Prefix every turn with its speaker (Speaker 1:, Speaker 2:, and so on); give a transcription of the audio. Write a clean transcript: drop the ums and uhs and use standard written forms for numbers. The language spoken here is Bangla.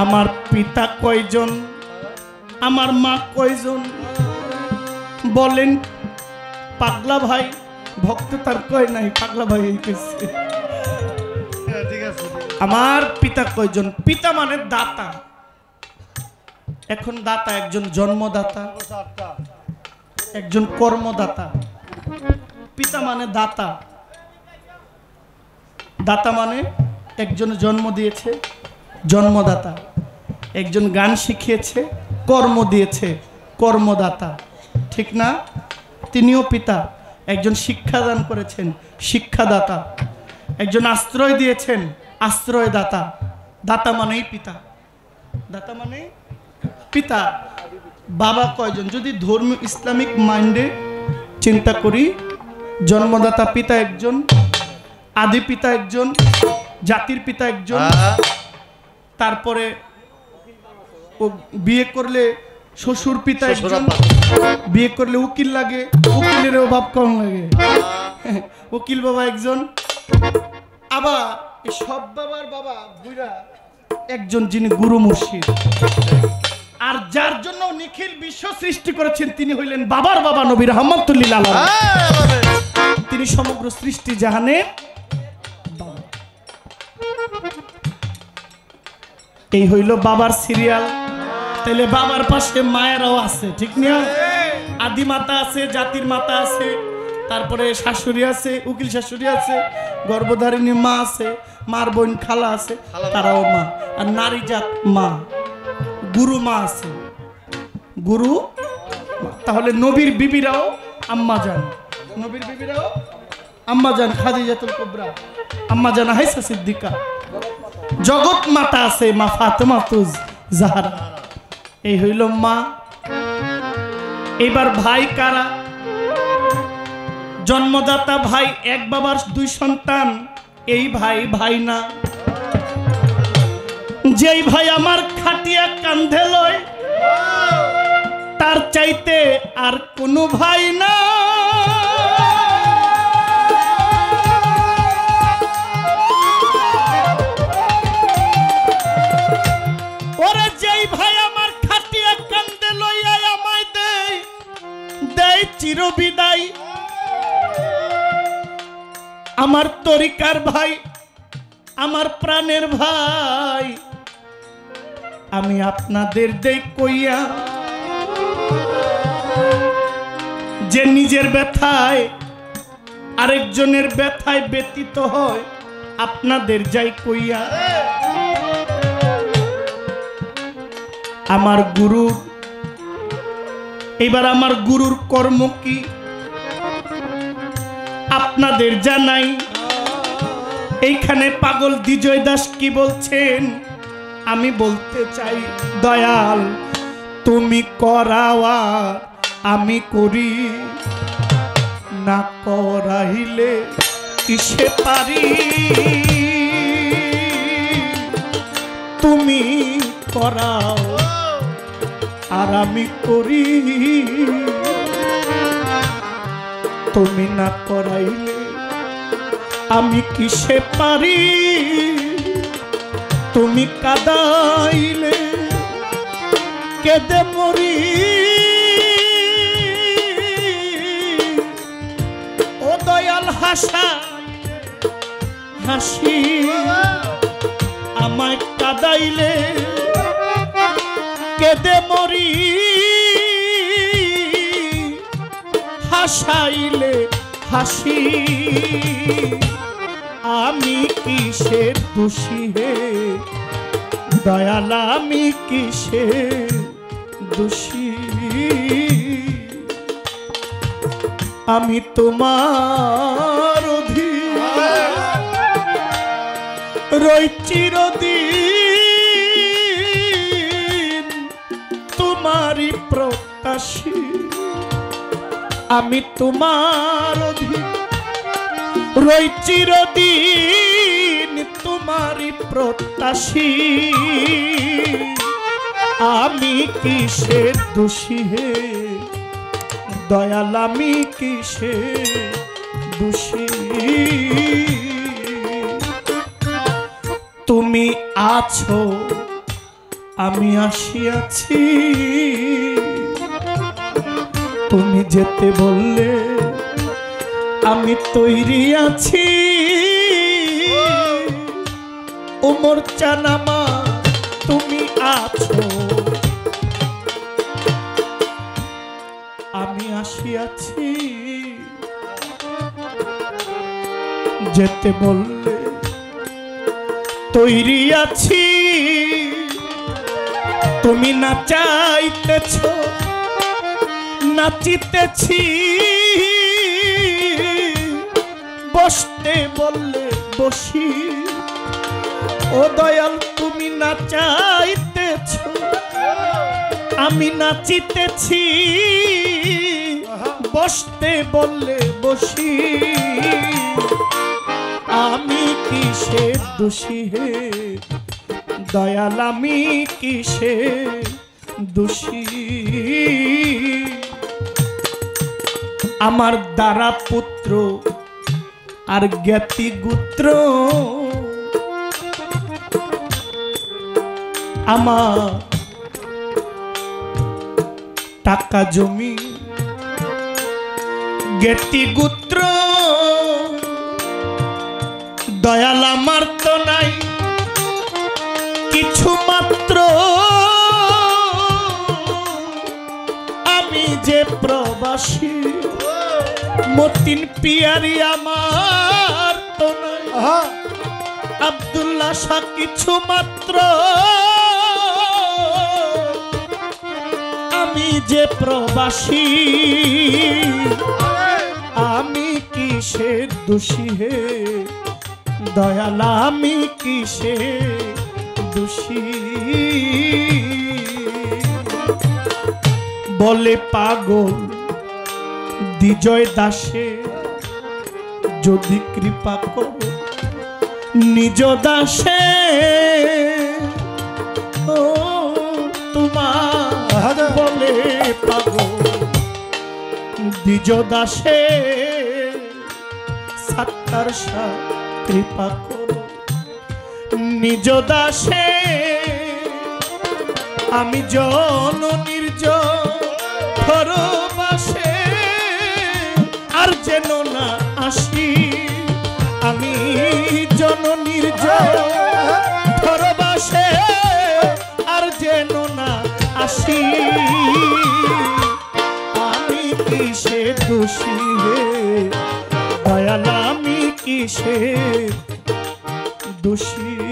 Speaker 1: আমার পিতা কয়জন, আমার মা কয়জন বলেন? পাগলা ভাই, ভক্ত তার কয় নাই, পাগলা ভাই কইছে। আমার পিতা কয়জন? পিতা মানে দাতা। এখন দাতা একজন জন্মদাতা, একজন কর্মদাতা। পিতা মানে দাতা। দাতা মানে একজন জন্ম দিয়েছে, জন্মদাতা। একজন গান শিখিয়েছে, কর্ম দিয়েছে, কর্মদাতা। ঠিক না? তিনিও পিতা। একজন শিক্ষাদান করেছেন, শিক্ষাদাতা। একজন আশ্রয় দিয়েছেন, আশ্রয়দাতা। দাতা মানেই পিতা, দাতা মানে পিতা। বাবা কয়জন? যদি ধর্মীয় ইসলামিক মাইন্ডে চিন্তা করি, জন্মদাতা পিতা একজন, আদি পিতা একজন, জাতির পিতা একজন, তারপরে ও বিয়ে করলে শ্বশুর পিতা একজন, বিয়ে করলে উকিল লাগে, উকিলের অভাব কম লাগে, উকিল বাবা একজন। আবার এই সব বাবার বাবা বুইরা একজন, যিনি গুরু মুর্শিদ। আর যার জন্য নিখিল বিশ্ব সৃষ্টি করেছেন তিনি হইলেন বাবার বাবা নবী রাহমাতুল্লিল আলাইহি। তিনি সমগ্র সৃষ্টি জাহানের বাবা। এই হইল বাবার সিরিয়াল। তাহলে বাবার পাশে মায়েরাও আছে, ঠিক না? আদি মাতা আছে, জাতির মাতা আছে, তারপরে শাশুড়ি আছে, উকিল শাশুড়ি আছে, গর্ভধারিণী মা আছে, মার বোন খালা আছে, তারাও মা। আর নারী জাত মা, গুরু মা আছে, গুরু। তাহলে নবীর বিবিরাও আম্মা জান, নবীর বিবিরাও আম্মা জান। খাদিজাতুল কুবরা আম্মা জান আয়েশা সিদ্দিকা। জগৎ মাতা আছে মা ফাতেমাতুজ জাহরা। এই হইল মা। এবার ভাই কারা? জন্মদাতা ভাই, এক বাবার দুই সন্তান। এই ভাই ভাই না। যেই ভাই আমার খাটিয়া কান্ধে লয়, তার চাইতে আর কোনো ভাই না। ওরে যেই ভাই আমার খাটিয়া কান্ধে লইয়া আমায় দেয়, দেয় চিরবিদায়। আমার তরিকার ভাই, আমার প্রাণের ভাই, আমি আপনাদের দেই কইয়া, যে নিজের ব্যথায় আরেকজনের ব্যথায় ব্যতীত হয়, আপনাদের যাই কইয়া। আমার গুরু, এবার আমার গুরুর কর্ম কি আপনাদের জানাই। এইখানে পাগল বিজয় দাস কি বলছেন আমি বলতে চাই। দয়াল তুমি করাওয়া আমি করি, না করাইলে কিসে পারি। তুমি করাও আর আমি করি, তুমি না করাইলে আমি কিসে পারি। তুমি কাদাইলে কেঁদে মরি, ও দয়াল হাসা হাসি। আমায় কাদাইলে কেঁদে মরি, হাসাইলে হাসি। আমি কিসের দোষী হে দয়াল, আমি কিসের দোষী। আমি তোমার অধীন রই চিরদিন, তোমারই প্রত্যাশী। আমি তোমার অধীন রই চিরদিন, তোমারই প্রত্যাশী। আমি কিসের দোষী হে দয়াল, আমি কিসের দোষী। তুমি আছো আমি আসিয়াছি তুমি যেতে বললে আমি তৈরি আছি ওমর চানামা তুমি আছো আমি আসিয়াছি যেতে বললে তৈরি আছি তুমি না চাইতেছ নাচিতেছি বসতে বললে বসি ও দয়াল তুমি না চাইতেছ আমি নাচিতেছি বসতে বললে বসি আমি কিসের দোষী হে দয়াল আমি কিসের দোষী আমার দ্বারা পুত্র আর জ্ঞাতি গোত্র আমার টাকা জমি জ্ঞাতি গোত্র দয়াল আমার তো নাই কিছু মাত্র আমি যে প্রবাসী মতিন পিয়ারি আমার তো নাই আব্দুল্লাহ শাহ কিছু মাত্র আমি যে প্রবাসী আমি কিসের দোষী হে দয়াল আমি কিসের দোষী বলে পাগল বিজয় দাসে যদি কৃপা করো নিজ দাসে ও তোমার বলে পাগল দ্বিজ দাসে সাত্তার শাহ কৃপা করো নিজ দাসে আমি জননীর পরবাসে আর যেন না আসি আমি জননীর পরবাসে আর যেন না আসি আমি কিসে দোষী হে দয়াল আমি কিসে দোষী।